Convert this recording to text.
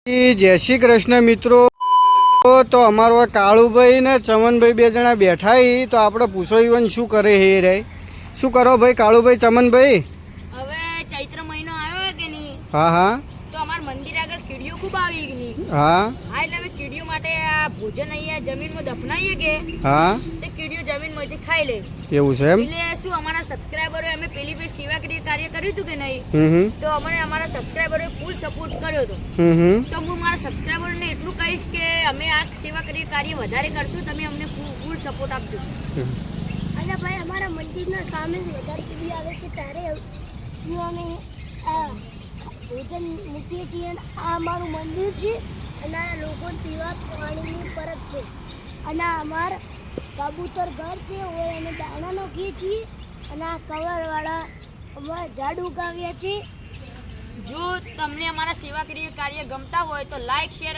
જય શ્રી કૃષ્ણ મિત્રો। તો અમારો કાળુભાઈ ને ચમનભાઈ બે જણા બેઠા હી, તો આપણે પૂછો ઈવન શું કરે હે રે। શું કરો ભાઈ કાળુભાઈ ચમનભાઈ? હવે ચૈત્ર મહિનો આવ્યો હે કે નહીં? હા હા। તો અમાર મંદિર આગળ કીડીઓ ખૂબ આવી કે નહીં? હા હા, એટલે અમે કીડીઓ માટે આ ભોજન અહીંયા જમીનમાં દફનાઈએ કે હા, તે કીડીઓ જમીનમાંથી ખાઈ લે। એવું છે એમ? એટલે શું અમારા સબસ્ક્રાઇબરોએ અમે પેલી ફેર સેવાકીય કાર્ય કર્યું હતું કે નહીં, તો અમને અમારા સબસ્ક્રાઇબરોએ ફૂલ સપોર્ટ કર્યો હતો। તો હું મારા સબસ્ક્રાઇબરોને એટલું કહીશ કે અમે આ સેવાકીય કાર્ય વધારે કરશું, તમે અમને ફૂલ સપોર્ટ આપજો। અને ભાઈ અમારા મંદિરના સામે વધારે કીડી આવે છે ત્યારે હું અમે આ ભોજન મૂકીએ છીએ અને આ અમારું મંદિર છે અને આ લોકોને પીવા પાણીની પરબ છે અને આ અમારા કબૂતર ઘર છે હોય અમે દાણા નાખીએ છીએ અને આ કવરવાળા અમારા ઝાડ ઉગાવ્યા છે। જો તમને અમારા સેવાકીય કાર્ય ગમતા હોય તો લાઈક શેર